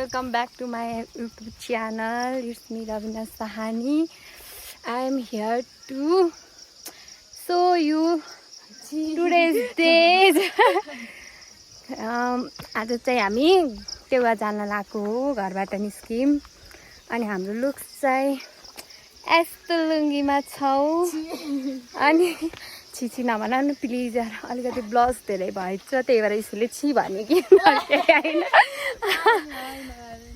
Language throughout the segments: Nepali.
welcome back to my YouTube channel. It's me Ravina Sahani. I am here to show you today's days. आज चाहिँ हामी टेवा जान लागेको हो घरबाट निस्किम अनि हाम्रो लुक्स चाहिँ यस्तो लुङ्गीमा छौँ अनि छिछि नभन न प्लिज यार अलिकति ब्लस धेरै भएछ त्यही भएर यसले छि भन्यो कि हैन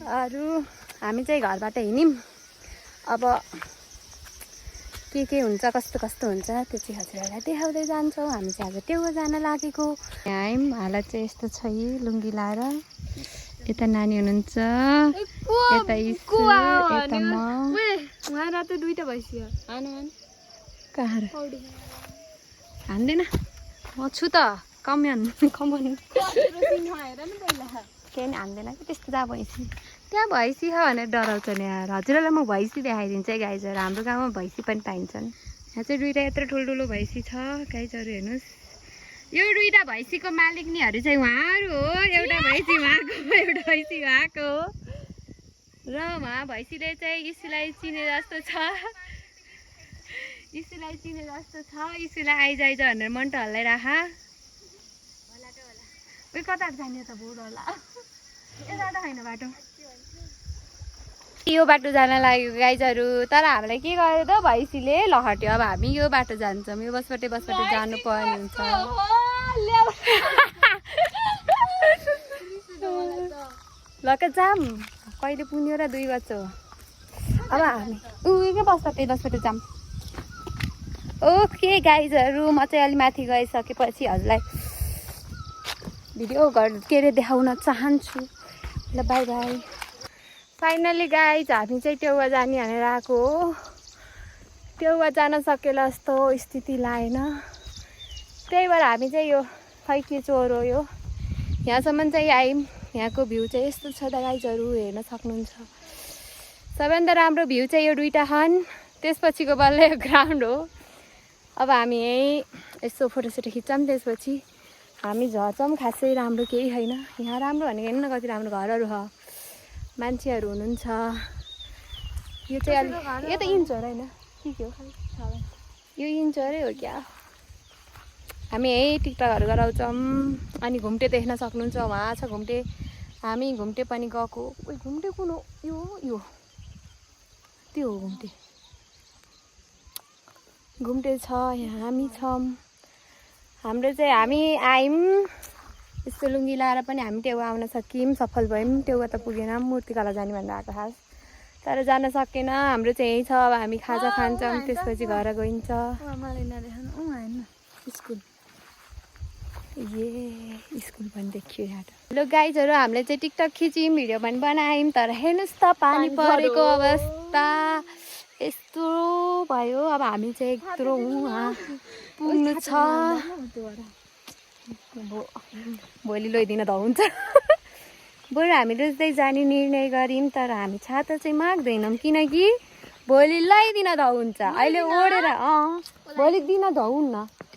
अरु हामी चाहिँ घरबाट हिँड्यौं अब के हुन्छ कस्तो कस्तो हुन्छ त्यो चाहिँ हजुरहरुलाई देखाउँदै जान्छौँ हामी चाहिँ आज टेवा जान लागेको यहाँ हालत चाहिँ यस्तो छ लुङ्गी लाएर यता नानी हुनुहुन्छ यता इसु यता म वहाँ रातो दुईटा भइसक्यो कहाँ हान्दैन म छु त कमन केही नि हान्दैन कि त्यस्तो जहाँ भैँसी त्यहाँ भैँसी छ भनेर डराउँछ नि यार हजुरलाई म भैँसी देखाइदिन्छु है गाइजहरू हाम्रो गाउँमा भैँसी पनि पाइन्छन् यहाँ चाहिँ दुईवटा यत्रो ठुल्ठुलो भैँसी छ गाइजहरू हेर्नुहोस् यो दुईवटा भैँसीको मालिकनीहरू चाहिँ उहाँहरू हो एउटा भैँसी उहाँको एउटा भैँसी उहाँको हो र उहाँ भैँसीले चाहिँ इसुलाई चिने जस्तो छ इसुलाई आइज भनेर मन त हल्लाइराख उयो कता जाने त बोर्ड होला यता त छैन बाटो यो बाटो जान लाग्यो गाइजहरू तर हामीलाई के गर्यो त भैँसीले लहट्यो अब हामी यो बाटो जान्छौँ यो बसबाटै जानु पर्ने हुन्छ लक जाम कहिले पुग्यो र 2 बज्छ अब हामी उयोकै बसबाटै जाम ओके गाइजहरू म चाहिँ अलि माथि गइसकेपछि हजुरलाई भिडियो के अरे देखाउन चाहन्छु ल बाई बाई फाइनली गाइज हामी चाहिँ टेवा जाने भनेर आएको हो टेवा जान सकेला जस्तो स्थिति लागेन त्यही भएर हामी चाहिँ यो खै के चोर हो यो यहाँसम्म चाहिँ आयौँ यहाँको भ्यू चाहिँ यस्तो छ त गाइजहरू हेर्न सक्नुहुन्छ सबैभन्दा राम्रो भ्यू चाहिँ यो दुईटा छन् त्यसपछिको बल्ल यो ग्राउन्ड हो अब हामी यहीँ यसो फोटोसोटो खिच्छौँ त्यसपछि हामी झर्छौँ खासै राम्रो केही छैन यहाँ राम्रो भनेको होइन कति राम्रो घरहरू छ मान्छेहरू हुनुहुन्छ यो चाहिँ अलि यो त इन्चर होइन के हो यो इन्चरै हो क्या हामी यही टिकटकहरू गराउँछौँ अनि घुम्टे देख्न सक्नुहुन्छ उहाँ छ घुम्टे हामी घुम्टे पनि गएको घुम्टे कुन हो यो त्यो हो घुम्टे छ यहाँ हामी छौँ हाम्रो चाहिँ हामी आयौँ यस्तो लुङ्गी लाएर पनि हामी टेवा आउन सक्यौँ सफल भयौँ टेवा त पुगेन मूर्तिकला जाने भनेर आएको खास तर जान सकेन हाम्रो चाहिँ यही छ अब हामी खाजा खान्छौँ त्यसपछि घर गइन्छ स्कुल स्कुल पनि देखियो यहाँ हेलो गाइजहरू हामीले चाहिँ टिकटक खिच्यौँ भिडियो पनि बनायौँ तर हेर्नुहोस् त पानी परेको अवस्था यस्तो भयो अब हामी चाहिँ यत्रो पुग्नु छ भोलि लैदिन त हुन्छ बरु हामी रोज्दै जाने निर्णय गऱ्यौँ तर हामी छाता चाहिँ माग्दैनौँ किनकि भोलि लगाइदिन त हुन्छ अहिले ओढेर भोलि दिन धुन्न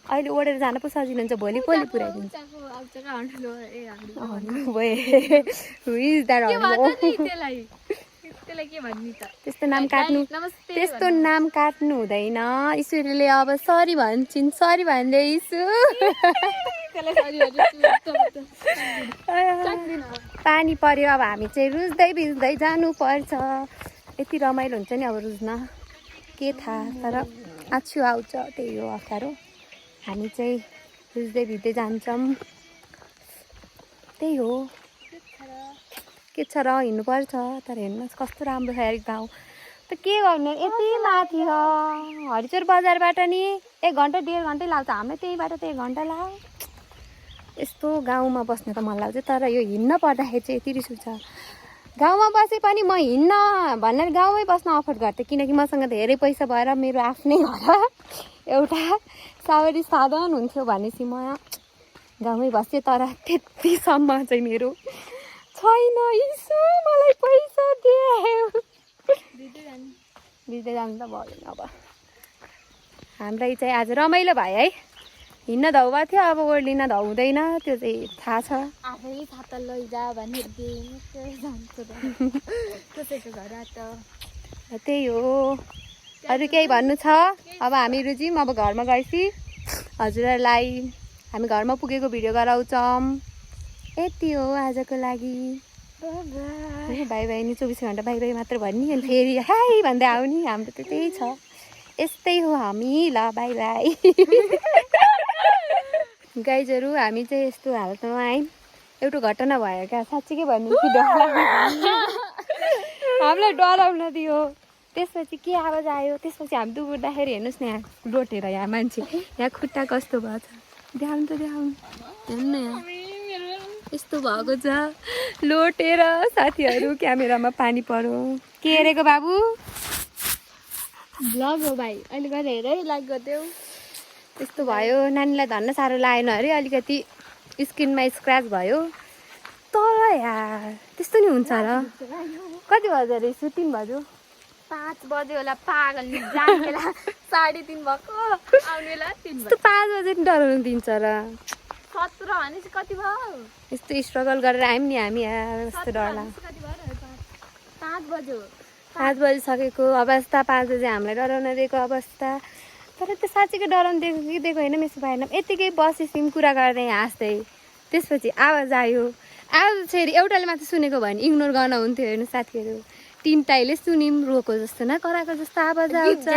अहिले ओढेर जान पो सजिलो हुन्छ भोलि कसले पुऱ्याइदिन्छ त्यस्तो नाम काट्नु हुँदैन ईश्वरले अब सरी भन्छन् सरी भन्दै इसु पानी पर्यो अब हामी चाहिँ रुच्दै भिज्दै जानुपर्छ यति रमाइलो हुन्छ नि अब रुच्न के थाहा तर आछु आउँछ त्यही हो अप्ठ्यारो हामी चाहिँ रुच्दै भिज्दै जान्छौँ त्यही हो के छ र हिँड्नुपर्छ तर हेर्नुहोस् कस्तो राम्रो छ यार गाउँ त के गर्नु यति माथि छ हरिचोर बजारबाट नि 1 घन्टा 1.5 घन्टै लाग्छ हाम्रो त्यहीबाट त 1 घन्टा लाग्यो यस्तो गाउँमा बस्न त मन लाग्छ तर यो हिँड्न पर्दाखेरि चाहिँ यति रिस उठ्छ गाउँमा बसे पनि म हिँड्न भनेर गाउँमै बस्न अफोर्ड गर्थेँ किनकि मसँग धेरै पैसा भएर मेरो आफ्नै घर एउटा सवारी साधन हुन्थ्यो भनेपछि म गाउँमै बस्थेँ तर त्यतिसम्म चाहिँ मेरो छैन इसु मलाई पैसा दिए दिँदै जानु त भयो अब हामीलाई चाहिँ आज रमाइलो भयो है हिँड्न धाउ भएको थियो, अब ओर्लिन धाउ हुँदैन, त्यो चाहिँ थाहा छ। आफै छाता लैजा भनेर दिएँ जान्छु कसैको घर त त्यही हो। अरू केही भन्नु छ? अब हामीहरू चाहिँ अब घरमा गएपछि हजुरहरूलाई हामी घरमा पुगेको भिडियो गराउँछौँ। यति हो आजको लागि। बाई बाई नि 24 घन्टा बाई बाई मात्र भन्ने अनि फेरि हाई भन्दै आउने, हाम्रो त त्यही छ। यस्तै हो हामी। ल बाई बाई। गाइजहरू हामी चाहिँ यस्तो हालतमा आयौँ। एउटा घटना भयो क्या, साँच्चीकै भन्नु कि हामीलाई डराउन दियो। त्यसपछि के आवाज आयो, त्यसपछि हामी दुर्दाखेरि हेर्नुहोस् न यहाँ लोटेर यहाँ मान्छे यहाँ खुट्टा कस्तो भएको छ, देखाउनु त देखाउनु, हेर्नु न यहाँ यस्तो भएको छ लोटेर। साथीहरू क्यामेरामा पानी पर्यो। के हेरेको बाबु? भ्लग हो भाइ, अहिले गएर हेरै लाइक गरिदेऊ। त्यस्तो भयो। नानीलाई धन्न साह्रो लागेन अरे, अलिकति स्किनमा स्क्रच भयो। तर यार त्यस्तो नि हुन्छ र? कति बज्यो अरे? 3 बज्यो। 5 बज्यो होला पागल जाने बेला 3:30 भएको आउने बेला 3 यस्तो 5 बजे नि डराउनु दिन्छ र? 17 भनेपछि कति भयो? यस्तो स्ट्रगल गरेर आयौँ नि हामी यार, यस्तो डर लाग्छ। 5 बज्यो। 5 बजिसकेको अवस्था, 5 बजे हामीलाई डराउन दिएको अवस्था। तर त्यो साँच्चीकै डराउनु दिएको कि दिएको होइन मेसो भएन। यतिकै बसेछौँ कुरा गर्दै हाँस्दै, त्यसपछि आवाज आयो। आवाज फेरि एउटाले मात्र सुनेको भयो भने इग्नोर गर्न हुन्थ्यो। हेर्नु साथीहरू, तिनटाले सुन्यौँ, रोको जस्तो न कराएको जस्तो आवाज आउँछ।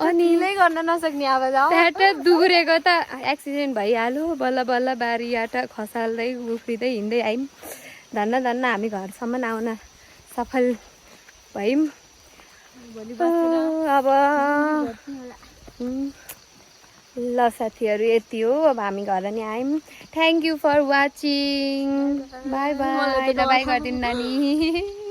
अनि गर्न नसक्ने आवाज आउँछ। ट्याट दुगुरेको त एक्सिडेन्ट भइहाल्यो। बल्ल बल्ल बारीबाट खसाल्दै उफ्रिँदै हिँड्दै आयौँ। धन्न धन्न हामी घरसम्म आउन सफल भयौँ। अब ल साथीहरू यति हो। अब हामी घर नि आयौँ। Thank you for watching. Bye bye. Bye गरिदिनु नानी।